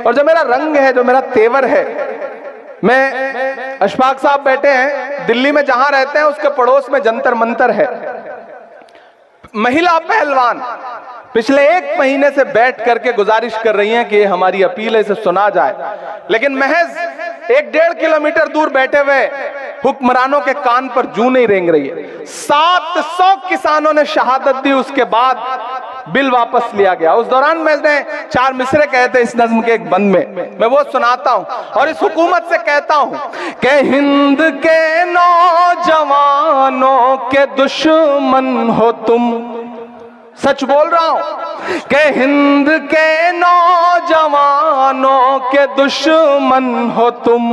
और जो मेरा रंग है, जो मेरा तेवर है, मैं अशफाक साहब बैठे हैं दिल्ली में, जहां रहते हैं उसके पड़ोस में जंतर मंतर है। महिला पहलवान पिछले 1 महीने से बैठ करके गुजारिश कर रही हैं कि ये हमारी अपील है, इसे सुना जाए, लेकिन महज 1-1.5 किलोमीटर दूर बैठे हुए हुक्मरानों के कान पर जूं नहीं रेंग रही है। 700 किसानों ने शहादत दी, उसके बाद बिल वापस लिया गया। उस दौरान मैंने 4 मिसरे कहे थे इस नज्म के एक बंद में, मैं वो सुनाता हूं और इस हुकूमत से कहता हूं कि हिंद के नौजवानों के दुश्मन हो तुम, सच बोल रहा हूं कि हिंद के नौजवानों के दुश्मन हो तुम,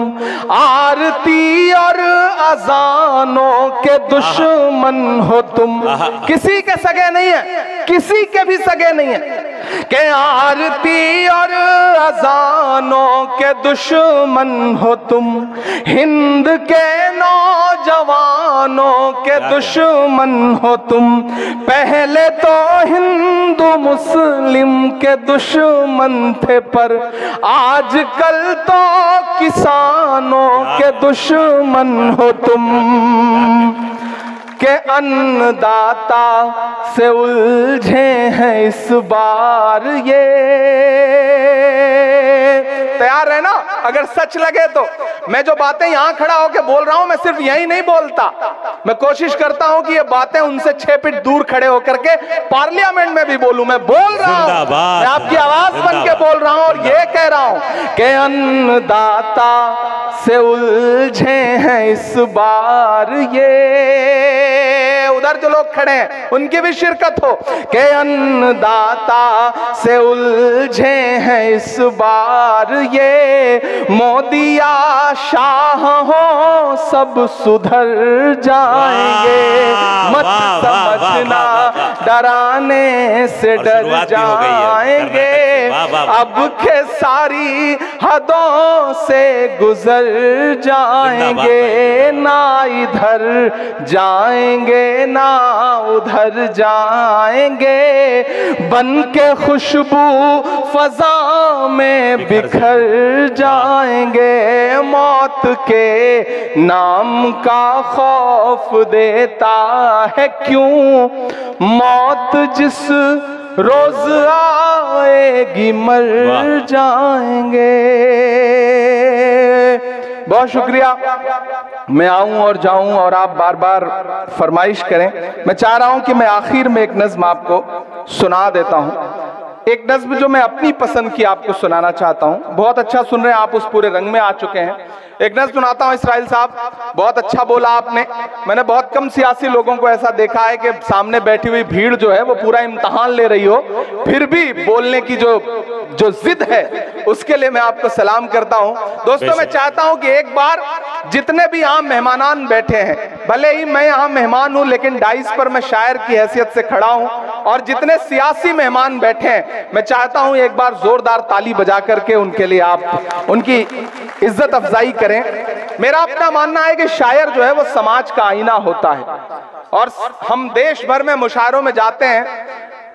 आरती और अजानों के दुश्मन हो तुम। किसी के सगे नहीं है, किसी के भी सगे नहीं है कि आरती और अजानों के दुश्मन हो तुम, हिंद के नौजवानों के दुश्मन हो तुम। पहले तो हिंदू मुस्लिम के दुश्मन थे, पर आजकल तो किसानों के दुश्मन हो तुम, के अन्नदाता से उलझे हैं इस बार ये। तैयार है ना? अगर सच लगे तो मैं जो बातें यहां खड़ा होकर बोल रहा हूं, मैं सिर्फ यही नहीं बोलता, मैं कोशिश करता हूं कि ये बातें उनसे 6 फीट दूर खड़े होकर के पार्लियामेंट में भी बोलूं। मैं बोल रहा हूं, मैं आपकी आवाज बन के बोल रहा हूं और ये कह रहा हूं कि अन्नदाता से उलझे हैं इस बार ये। उधर जो लोग खड़े हैं उनकी भी शिरकत हो कि अन्नदाता से उलझे हैं इस बार ये। मोदी या शाह हो सब सुधर जाएंगे, मत समझना डराने से डर जाएंगे, अब के सारी हदों से गुजर जाएंगे, ना इधर जाएंगे ना उधर जाएंगे, बन के खुशबू फजा में बिखर जाएंगे। मौत के नाम का खौफ देता है क्यों, मौत जिस रोज आएगी मर जाएंगे। बहुत शुक्रिया। मैं आऊं और जाऊं और आप बार बार फरमाइश करें। मैं चाह रहा हूं कि मैं आखिर में एक नज्म आपको सुना देता हूं, एक नज्म जो मैं अपनी पसंद की आपको सुनाना चाहता हूं। बहुत अच्छा सुन रहे हैं आप, उस पूरे रंग में आ चुके हैं। एक नज्म सुनाता हूं। इसराइल साहब, बहुत अच्छा बोला आपने। मैंने बहुत कम सियासी लोगों को ऐसा देखा है कि सामने बैठी हुई भीड़ जो है वो पूरा इम्तहान ले रही हो, फिर भी बोलने की जो जिद है उसके लिए मैं आपको सलाम करता हूं। दोस्तों, मैं चाहता हूं कि एक बार जितने भी यहाँ मेहमानान बैठे हैं, भले ही मैं यहाँ मेहमान हूं लेकिन डाइस पर मैं शायर की हैसियत से खड़ा हूं, और जितने सियासी मेहमान बैठे हैं मैं चाहता हूं एक बार जोरदार ताली बजा करके उनके लिए आप उनकी इज्जत अफजाई करें। मेरा अपना मानना है कि शायर जो है वो समाज का आईना होता है, और हम देश भर में मुशायरों में जाते हैं,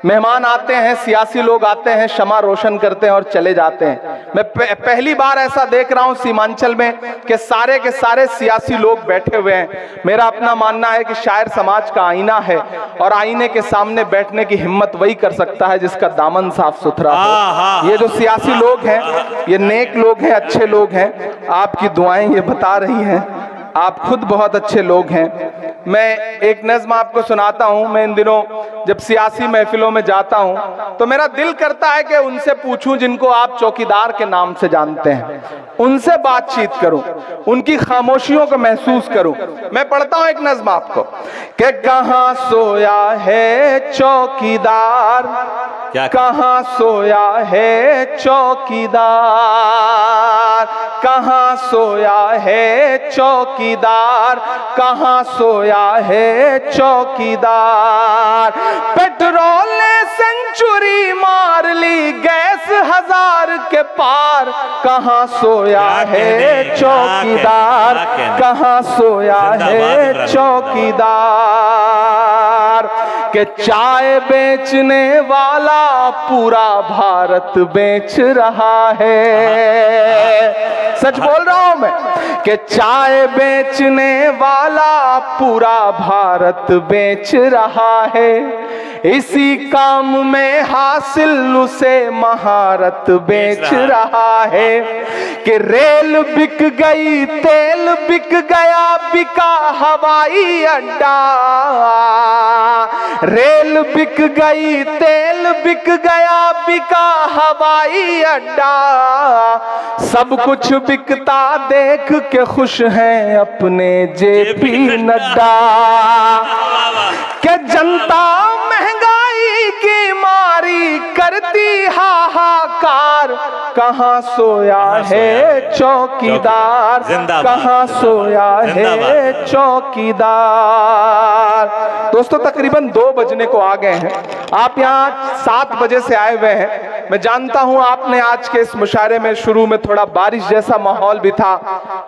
मेहमान आते हैं, सियासी लोग आते हैं, शमा रोशन करते हैं और चले जाते हैं। मैं पहली बार ऐसा देख रहा हूं सीमांचल में कि सारे के सारे सियासी लोग बैठे हुए हैं। मेरा अपना मानना है कि शायर समाज का आईना है, और आईने के सामने बैठने की हिम्मत वही कर सकता है जिसका दामन साफ सुथरा हो। ये जो सियासी लोग हैं ये नेक लोग हैं, अच्छे लोग हैं, आपकी दुआएं ये बता रही हैं, आप खुद बहुत अच्छे लोग हैं। मैं एक नज़्म आपको सुनाता हूं। मैं इन दिनों जब सियासी महफिलों में जाता हूं तो मेरा दिल करता है कि उनसे पूछूं जिनको आप चौकीदार के नाम से जानते हैं, उनसे बातचीत करूं, उनकी खामोशियों को महसूस करूं। मैं पढ़ता हूं एक नज़्म आपको कि कहां सोया है चौकीदार, कहां सोया है चौकीदार, कहां सोया है चौकीदार, कहां सोया है चौकीदार। पेट्रोल ने संग सेंचुरी मार ली गैस 1000 के पार, कहाँ सोया है चौकीदार, कहाँ सोया है चौकीदार। के चाय बेचने वाला पूरा भारत बेच रहा है, सच बोल रहा हूं मैं, कि चाय बेचने वाला पूरा भारत बेच रहा है। इसी काम में हासिल उसे महारत बेच रहा है। कि रेल बिक गई तेल बिक गया बिका हवाई अड्डा, रेल बिक गई तेल बिक गया बिका हवाई अड्डा। सब कुछ बिकता देख के खुश हैं अपने जेपी नड्डा। के जनता महंगाई की मारी करती हाहाकार, कहाँ सोया है चौकीदार, कहाँ सोया है चौकीदार। दोस्तों तकरीबन 2 बजने को आ गए हैं, आप यहाँ 7 बजे से आए हुए हैं। मैं जानता हूं आपने आज के इस मुशायरे में शुरू में थोड़ा बारिश जैसा माहौल भी था,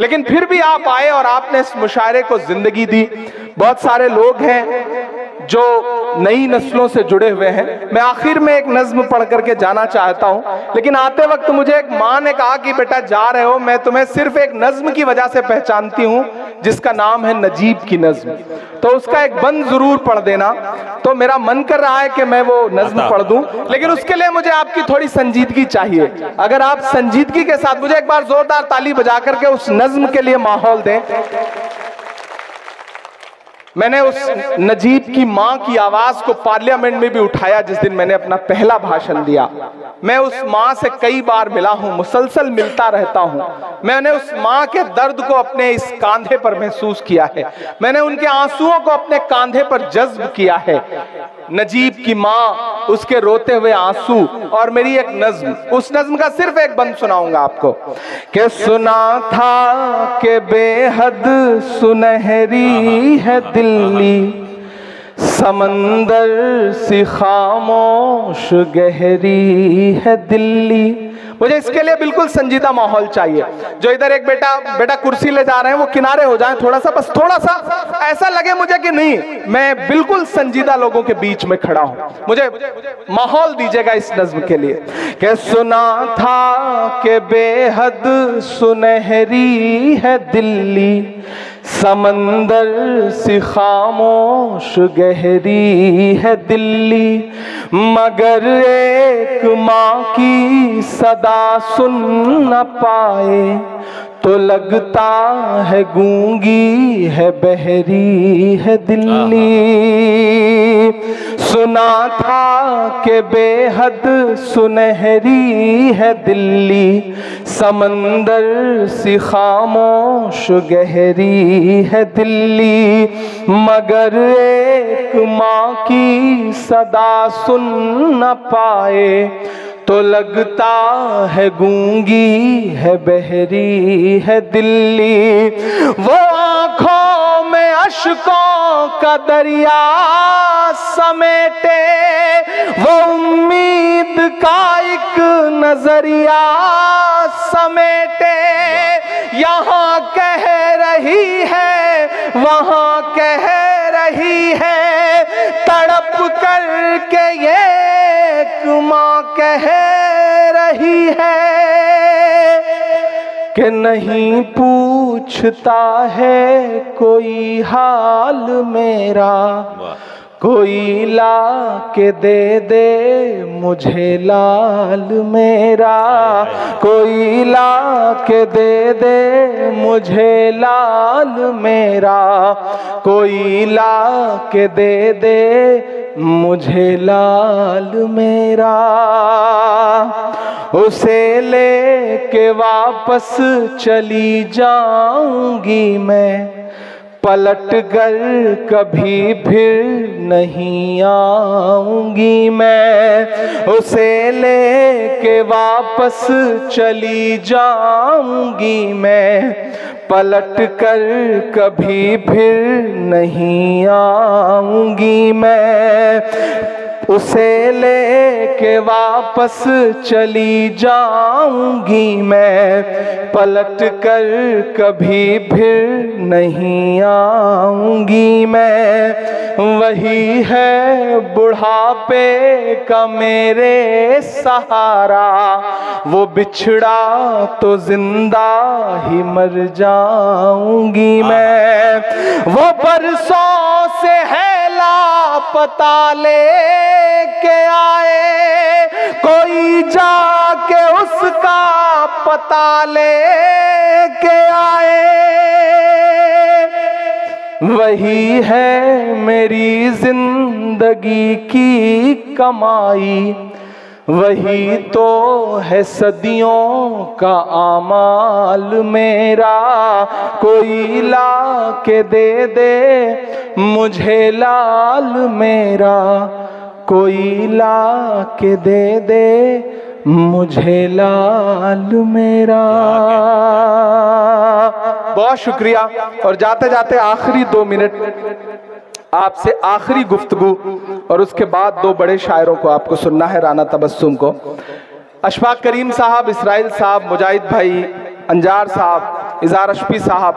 लेकिन फिर भी आप आए और आपने इस मुशायरे को जिंदगी दी। बहुत सारे लोग हैं जो नई नस्लों से जुड़े हुए हैं। मैं आखिर में एक नज्म पढ़ करके जाना चाहता हूं, लेकिन आते वक्त मुझे एक माँ ने कहा कि बेटा जा रहे हो, मैं तुम्हें सिर्फ एक नज्म की वजह से पहचानती हूं जिसका नाम है नजीब की नज्म, तो उसका एक बंद जरूर पढ़ देना। तो मेरा मन कर रहा है कि मैं वो नज्म पढ़ दूं, लेकिन उसके लिए मुझे आपकी थोड़ी संजीदगी चाहिए। अगर आप संजीदगी के साथ मुझे एक बार जोरदार ताली बजा करके उस नज्म के लिए माहौल दें। मैंने उस नजीब की माँ की आवाज को पार्लियामेंट में भी उठाया जिस दिन मैंने अपना पहला भाषण दिया। मैं उस माँ से कई बार मिला हूं, मुसलसल मिलता रहता हूं। मैंने उस माँ के दर्द को अपने इस कांधे पर महसूस किया है, मैंने उनके आंसुओं को अपने कांधे पर जज्ब किया है। नजीब की माँ, उसके रोते हुए आंसू और मेरी एक नज्म, उस नज्म का सिर्फ एक बंद सुनाऊंगा आपको। कि सुना था कि बेहद सुनहरी है दिल्ली, समंदर सी खामोश गहरी है दिल्ली। मुझे इसके लिए बिल्कुल संजीदा माहौल चाहिए। जो इधर एक बेटा कुर्सी ले जा रहे हैं वो किनारे हो जाएं थोड़ा सा, बस थोड़ा सा ऐसा लगे मुझे कि नहीं, मैं बिल्कुल संजीदा लोगों के बीच में खड़ा हूं। मुझे माहौल दीजिएगा इस नज्म के लिए। कि सुना था कि बेहद सुनहरी है दिल्ली, समंदर सी खामोश गहरी है दिल्ली, मगर एक माँ की सदा सुन न पाए तो लगता है गूंगी है बहरी है दिल्ली। सुना था कि बेहद सुनहरी है दिल्ली, समंदर सी खामोश गहरी है दिल्ली, मगर एक माँ की सदा सुन न पाए तो लगता है गूंगी है बहरी है दिल्ली। वो आंखों में अश्कों का दरिया समेटे, वो उम्मीद का एक नजरिया समेटे, यहाँ कह रही है वहाँ कह रही है, तड़प करके ये माँ कह रही है कि नहीं पूछता है कोई हाल मेरा, कोई ला के दे दे मुझे लाल मेरा, कोई ला के दे दे मुझे लाल मेरा, कोई ला के दे दे मुझे लाल मेरा। उसे लेके वापस चली जाऊंगी मैं, पलट कर कभी फिर नहीं आऊंगी मैं। उसे लेके वापस चली जाऊंगी मैं, पलट कर कभी फिर नहीं आऊंगी मैं। उसे लेके वापस चली जाऊंगी मैं, पलट कर कभी फिर नहीं आऊंगी मैं। वही है बुढ़ापे का मेरे सहारा, वो बिछड़ा तो जिंदा ही मर जाऊंगी मैं। वो बरसों से है लापता लेके आए, कोई जाके उसका पता लेके आए। वही है मेरी जिंदगी की कमाई, वही तो है सदियों का आमाल मेरा। कोई ला के दे मुझे लाल मेरा, कोई ला के दे मुझे लाल मेरा। बहुत शुक्रिया। और जाते जाते आखिरी 2 मिनट आपसे आखिरी गुफ्तगू, और उसके बाद 2 बड़े शायरों को आपको सुनना है, राना तबस्सुम को। अशफाक करीम साहब, इसराइल साहब, मुजाहिद भाई, अंजार साहब, इज़ार अशफी साहब,